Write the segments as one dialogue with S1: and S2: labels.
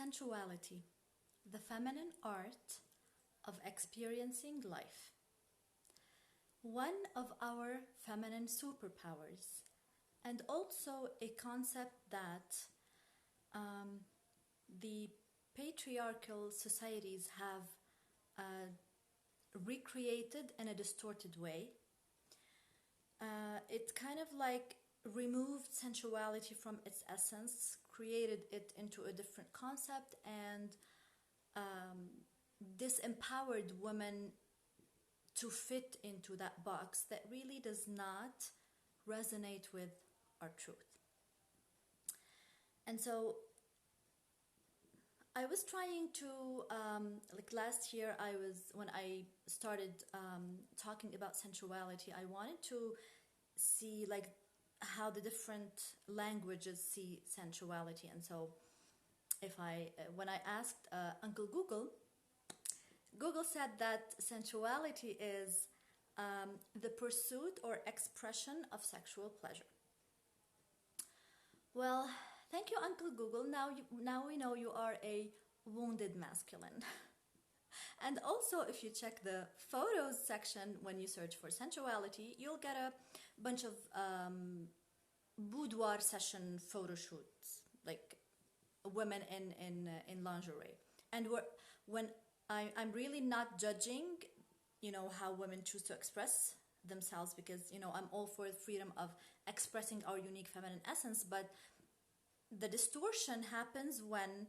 S1: Sensuality, the feminine art of experiencing life. One of our feminine superpowers, and also a concept that the patriarchal societies have recreated in a distorted way. It kind of like removed sensuality from its essence, created it into a different concept, and disempowered women to fit into that box that really does not resonate with our truth. And so I was trying to, like last year, when I started talking about sensuality, I wanted to see like how the different languages see sensuality. And so when I asked Uncle Google, Google said that sensuality is the pursuit or expression of sexual pleasure. Well, thank you, Uncle Google. Now we know you are a wounded masculine. And also, if you check the photos section when you search for sensuality, you'll get a bunch of boudoir session photo shoots, like women in lingerie. And I'm really not judging, how women choose to express themselves, because, I'm all for the freedom of expressing our unique feminine essence, but the distortion happens when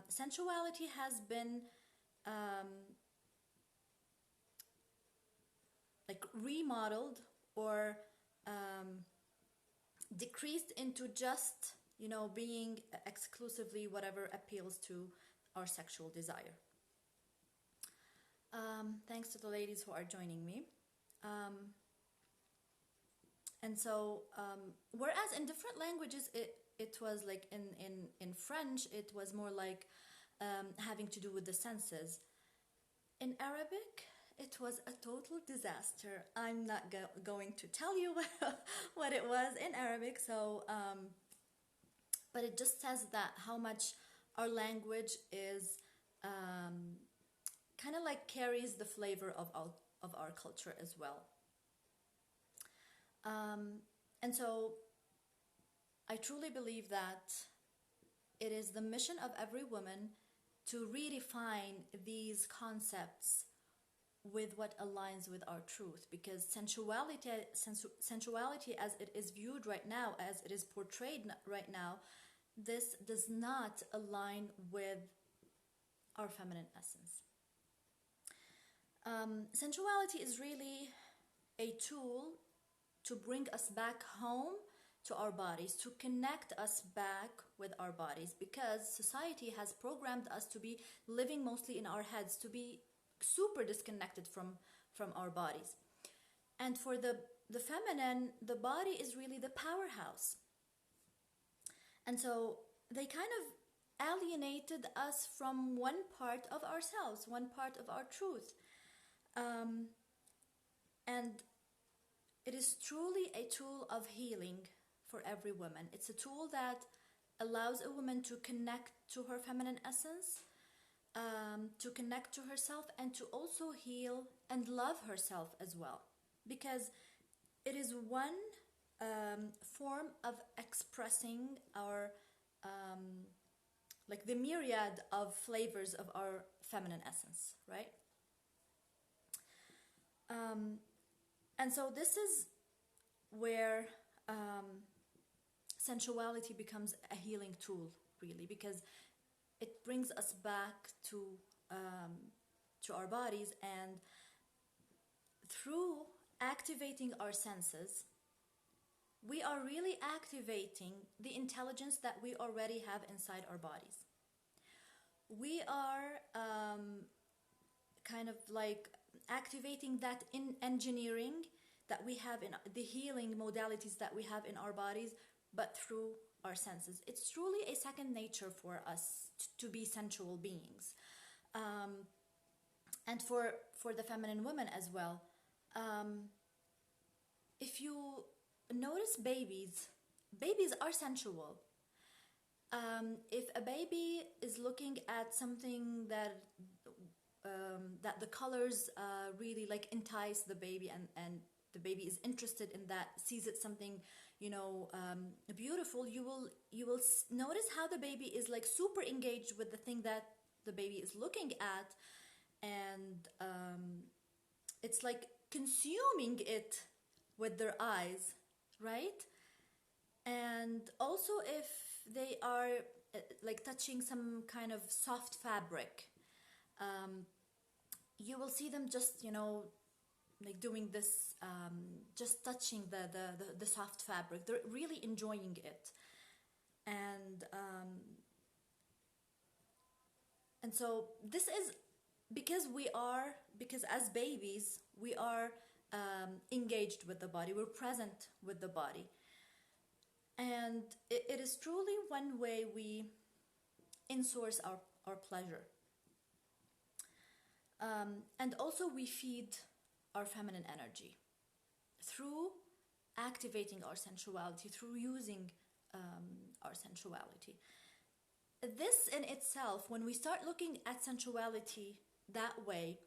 S1: sensuality has been like remodeled or decreased into just, being exclusively whatever appeals to our sexual desire. Thanks to the ladies who are joining me. And so, whereas in different languages, it was like in French, it was more like having to do with the senses. In Arabic, it was a total disaster. I'm not going to tell you what it was in Arabic, so, but it just says that how much our language is kind of like carries the flavor of our culture as well. And so I truly believe that it is the mission of every woman to redefine these concepts with what aligns with our truth, because sensuality as it is viewed right now, as it is portrayed right now, this does not align with our feminine essence. Sensuality is really a tool to bring us back home to our bodies, to connect us back with our bodies, because society has programmed us to be living mostly in our heads, to be super disconnected from our bodies. And for the feminine, the body is really the powerhouse. And so they kind of alienated us from one part of ourselves, one part of our truth. And it is truly a tool of healing for every woman. It's a tool that allows a woman to connect to her feminine essence, to connect to herself, and to also heal and love herself as well. Because it is one form of expressing our, like the myriad of flavors of our feminine essence, right? And so this is where sensuality becomes a healing tool, really, because it brings us back to our bodies, and through activating our senses, we are really activating the intelligence that we already have inside our bodies. We are kind of like activating that in engineering that we have in the healing modalities that we have in our bodies, but through our senses. It's truly a second nature for us to be sensual beings. And for the feminine woman as well. If you notice babies are sensual. If a baby is looking at something that the colors really like entice the baby, and the baby is interested in that, sees it something, beautiful, you will notice how the baby is like super engaged with the thing that the baby is looking at, and it's like consuming it with their eyes, right? And also if they are like touching some kind of soft fabric, um, you will see them just like doing this, just touching the soft fabric. They're really enjoying it. And so this is because as babies we are engaged with the body, we're present with the body, and it is truly one way we insource our pleasure. And also we feed our feminine energy through activating our sensuality, through using our sensuality. This in itself, when we start looking at sensuality that way,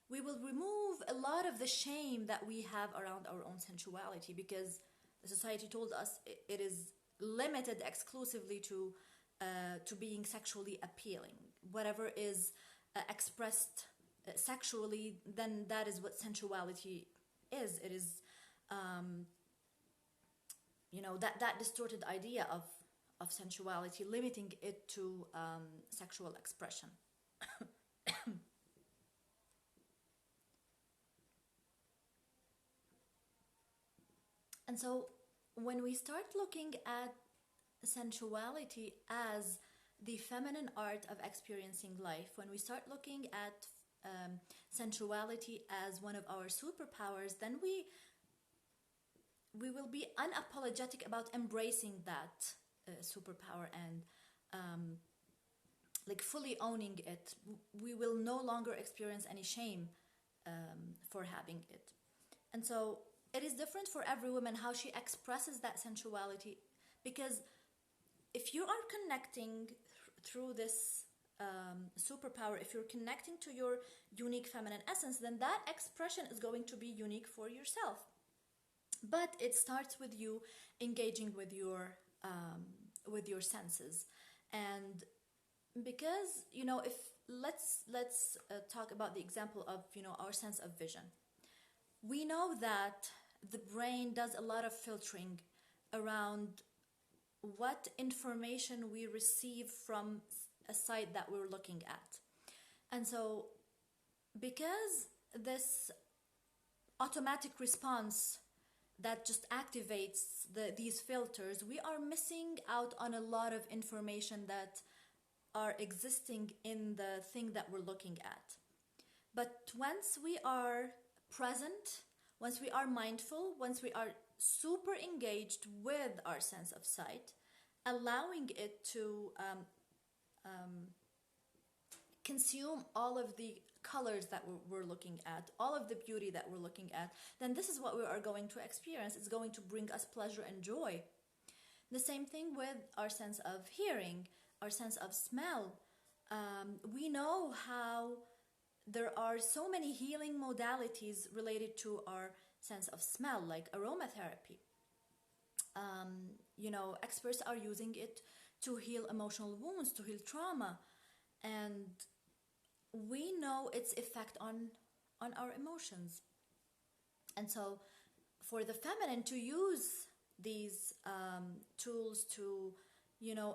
S1: we will remove a lot of the shame that we have around our own sensuality, because the society told us it is limited exclusively to being sexually appealing. Whatever is expressed sexually, then that is what sensuality is. It is, that distorted idea of sensuality, limiting it to sexual expression. And so when we start looking at sensuality as the feminine art of experiencing life, when we start looking at sensuality as one of our superpowers, then we will be unapologetic about embracing that superpower, and like fully owning it. We will no longer experience any shame for having it. And so it is different for every woman how she expresses that sensuality, because if you are connecting through this superpower, if you're connecting to your unique feminine essence, then that expression is going to be unique for yourself. But it starts with you engaging with your senses. And because if let's talk about the example of our sense of vision. We know that the brain does a lot of filtering around what information we receive from a site that we're looking at. And so because this automatic response that just activates these filters, we are missing out on a lot of information that are existing in the thing that we're looking at. But once we are present, once we are mindful, once we are super engaged with our sense of sight, allowing it to consume all of the colors that we're looking at, all of the beauty that we're looking at, then this is what we are going to experience. It's going to bring us pleasure and joy. The same thing with our sense of hearing, our sense of smell. We know how there are so many healing modalities related to our sense of smell, like aromatherapy. Experts are using it to heal emotional wounds, to heal trauma, and we know its effect on our emotions. And so for the feminine to use these tools to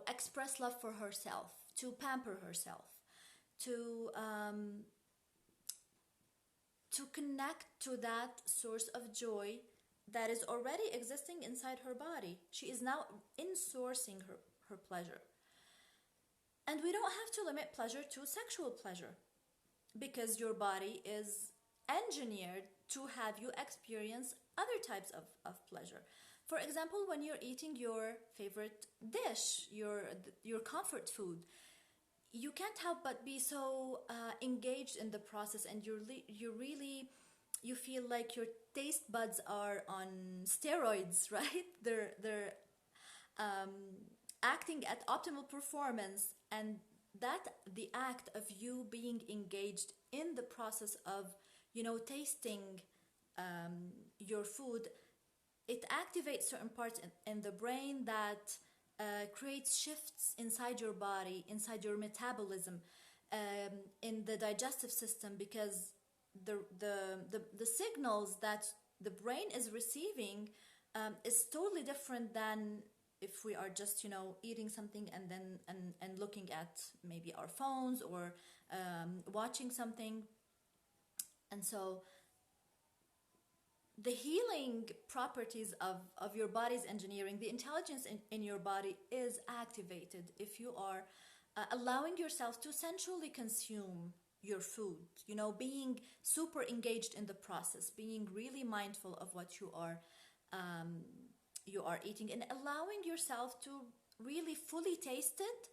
S1: express love for herself, to pamper herself, to connect to that source of joy that is already existing inside her body. She is now insourcing her pleasure. And we don't have to limit pleasure to sexual pleasure, because your body is engineered to have you experience other types of pleasure. For example, when you're eating your favorite dish, your comfort food, you can't help but be so engaged in the process, and you feel like your taste buds are on steroids, right? They're acting at optimal performance, and that the act of you being engaged in the process of, tasting your food, it activates certain parts in the brain that creates shifts inside your body, inside your metabolism, in the digestive system, because the signals that the brain is receiving is totally different than if we are just eating something and then and looking at maybe our phones or watching something. And so the healing properties of your body's engineering, the intelligence in your body is activated if you are allowing yourself to sensually consume your food, being super engaged in the process, being really mindful of what you are eating, and allowing yourself to really fully taste it.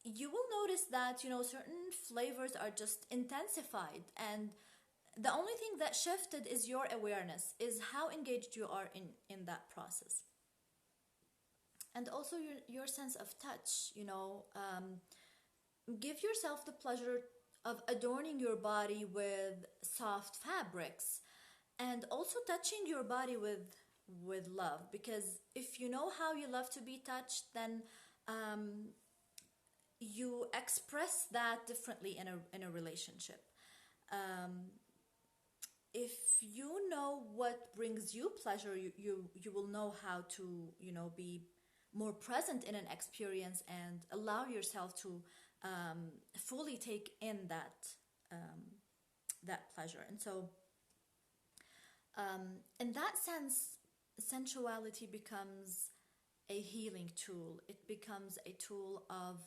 S1: You will notice that certain flavors are just intensified, and the only thing that shifted is your awareness, is how engaged you are in that process. And also your sense of touch, give yourself the pleasure of adorning your body with soft fabrics, and also touching your body with love, because if you know how you love to be touched, then you express that differently in a relationship. If you know what brings you pleasure, you will know how to be more present in an experience and allow yourself to fully take in that pleasure. And so in that sense, sensuality becomes a healing tool. It becomes a tool of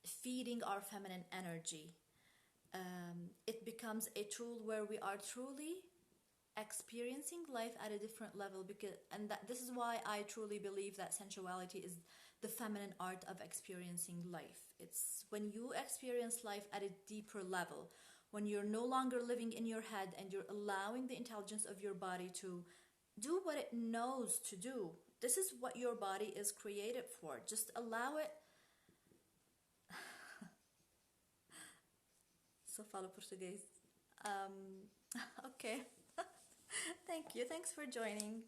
S1: feeding our feminine energy. It becomes a tool where we are truly experiencing life at a different level, this is why I truly believe that sensuality is the feminine art of experiencing life. It's when you experience life at a deeper level, when you're no longer living in your head and you're allowing the intelligence of your body to do what it knows to do. This is what your body is created for. Just allow it. Só falo português. Okay. Thank you. Thanks for joining.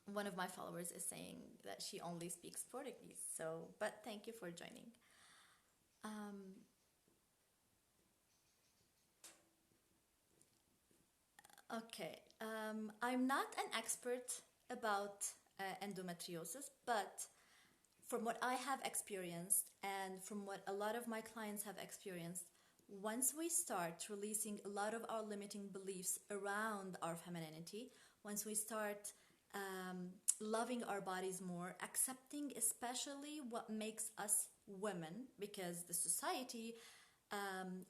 S1: One of my followers is saying that she only speaks Portuguese. But thank you for joining. Okay. I'm not an expert about endometriosis, but from what I have experienced and from what a lot of my clients have experienced, once we start releasing a lot of our limiting beliefs around our femininity, once we start loving our bodies more, accepting especially what makes us women, because the society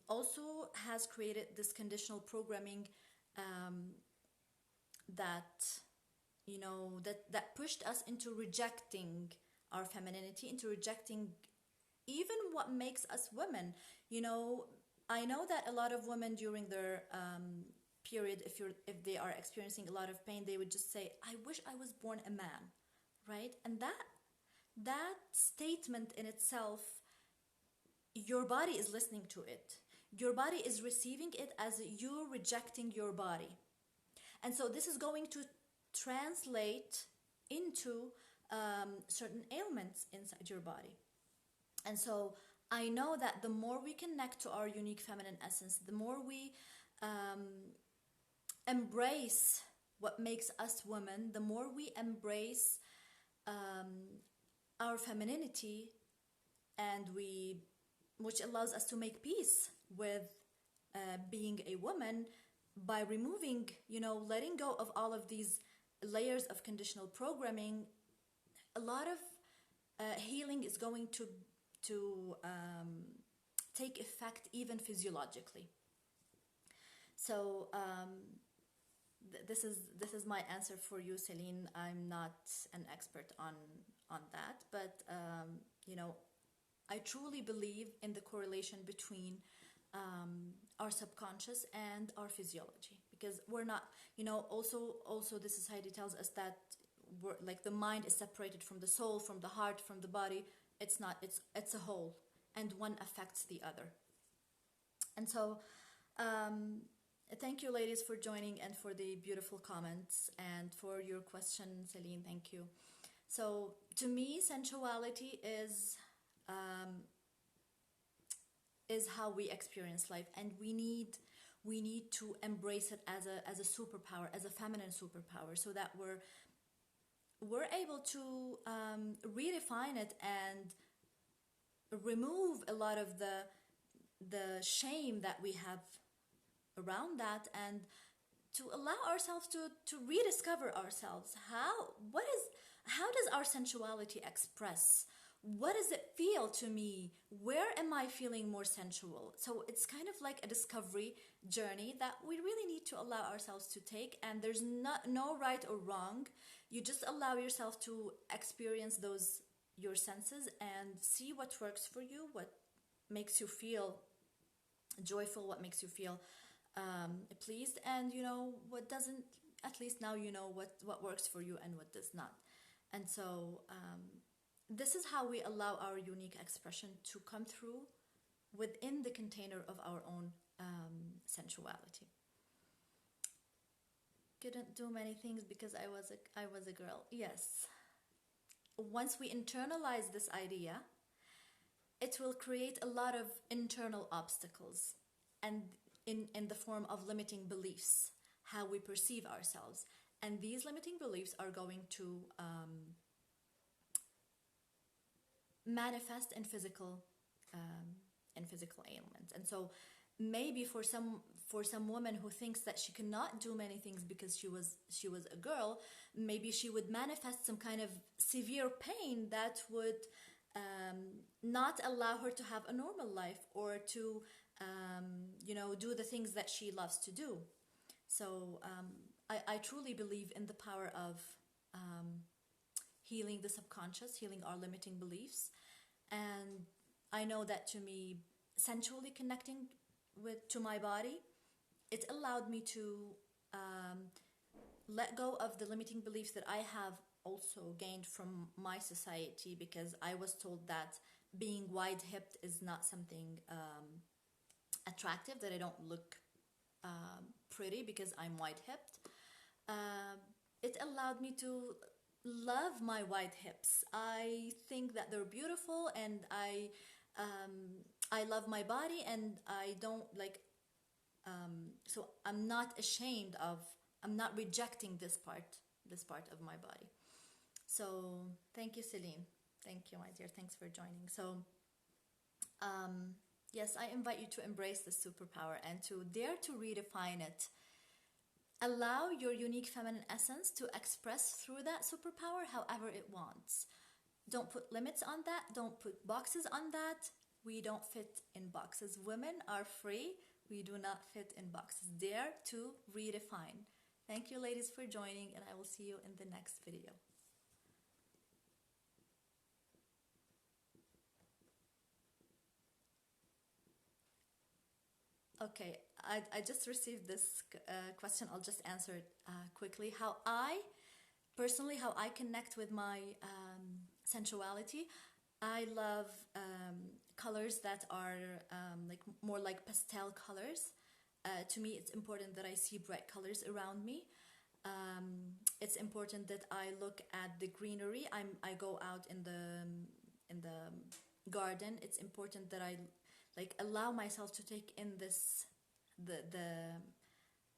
S1: also has created this conditional programming that that pushed us into rejecting our femininity, into rejecting even what makes us women. I know that a lot of women during their period, if they are experiencing a lot of pain, they would just say, I wish I was born a man, right? And that statement in itself, your body is listening to it. Your body is receiving it as you rejecting your body. And so this is going to translate into certain ailments inside your body. And so I know that the more we connect to our unique feminine essence, the more we embrace what makes us women, the more we embrace our femininity, and which allows us to make peace with being a woman by removing, letting go of all of these layers of conditional programming. A lot of healing is going to take effect even physiologically. So this is my answer for you, Celine. I'm not an expert on that, but I truly believe in the correlation between our subconscious and our physiology, because we're not, also the society tells us that like the mind is separated from the soul, from the heart, from the body. It's not. It's a whole, and one affects the other. And so, um, thank you, ladies, for joining and for the beautiful comments and for your question, Celine. Thank you. So, to me, sensuality um, is how we experience life, and we need to embrace it as a superpower, as a feminine superpower, so that we're able to redefine it and remove a lot of the shame that we have around that, and to allow ourselves to rediscover ourselves. How does our sensuality express? What does it feel to me? Where am I feeling more sensual? So it's kind of like a discovery journey that we really need to allow ourselves to take, and there's no right or wrong. You just allow yourself to experience those your senses and see what works for you, what makes you feel joyful, what makes you feel pleased, and what doesn't. At least now you know what works for you and what does not. And so this is how we allow our unique expression to come through within the container of our own sensuality. Couldn't do many things because I was a girl. Yes. Once we internalize this idea, it will create a lot of internal obstacles, and in the form of limiting beliefs, how we perceive ourselves. And these limiting beliefs are going to manifest in physical ailments. And so maybe for some woman who thinks that she cannot do many things because she was a girl, maybe she would manifest some kind of severe pain that would not allow her to have a normal life, or to do the things that she loves to do. So I truly believe in the power of healing the subconscious, healing our limiting beliefs. And I know that, to me, sensually connecting to my body, it allowed me to let go of the limiting beliefs that I have also gained from my society, because I was told that being wide-hipped is not something attractive, that I don't look pretty because I'm wide-hipped. It allowed me to love my wide hips. I think that they're beautiful, and I love my body, and I don't like. So I'm not ashamed of. I'm not rejecting this part of my body. So thank you, Celine. Thank you, my dear. Thanks for joining. So yes, I invite you to embrace this superpower and to dare to redefine it. Allow your unique feminine essence to express through that superpower however it wants. Don't put limits on that. Don't put boxes on that. We don't fit in boxes. Women are free. We do not fit in boxes. Dare to redefine. Thank you, ladies, for joining, and I will see you in the next video. Okay, I just received this question. I'll just answer it quickly. How I connect with my sensuality, I love colors that are like more like pastel colors. To me, it's important that I see bright colors around me. It's important that I look at the greenery. I go out in the garden. It's important that I like allow myself to take in this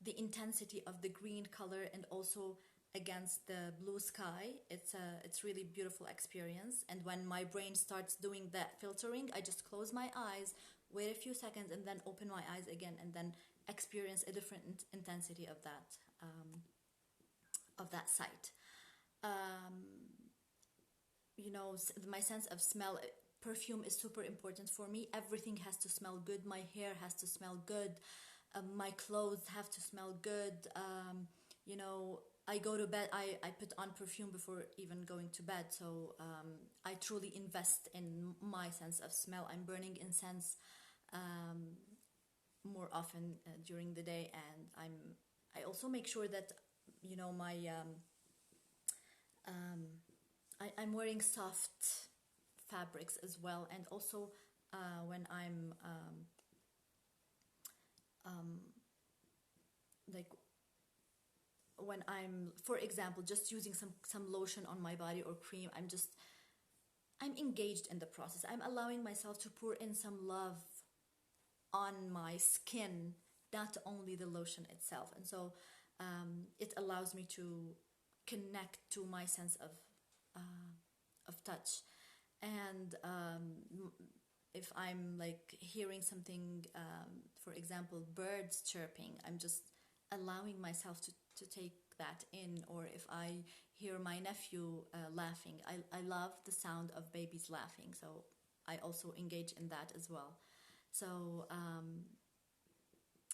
S1: the intensity of the green color, and also against the blue sky. It's really beautiful experience. And when my brain starts doing that filtering, I just close my eyes, wait a few seconds, and then open my eyes again, and then experience a different intensity of that sight. My sense of smell. Perfume is super important for me. Everything has to smell good. My hair has to smell good. My clothes have to smell good. I go to bed, I put on perfume before even going to bed. So I truly invest in my sense of smell. I'm burning incense more often during the day, and I also make sure that my um, I'm wearing soft fabrics as well, and also when I'm um, like when I'm, for example, just using some lotion on my body or cream, I'm engaged in the process. I'm allowing myself to pour in some love on my skin, not only the lotion itself. And so it allows me to connect to my sense of touch. And if I'm like hearing something, for example, birds chirping, I'm just allowing myself to take that in. Or if I hear my nephew laughing, I love the sound of babies laughing, so I also engage in that as well. So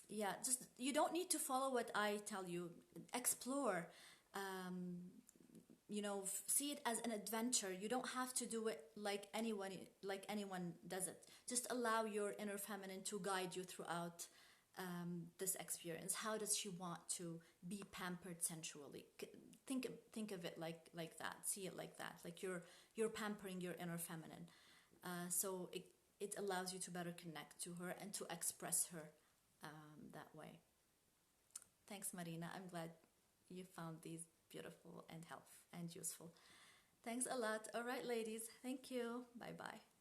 S1: yeah, just you don't need to follow what I tell you. Explore. Um, see it as an adventure. You don't have to do it like anyone does it. Just allow your inner feminine to guide you throughout this experience. How does she want to be pampered sensually? Think of it like that. See it like that. Like you're pampering your inner feminine. So it allows you to better connect to her and to express her that way. Thanks, Marina. I'm glad you found these beautiful and helpful and useful. Thanks a lot. All right, ladies. Thank you. Bye bye.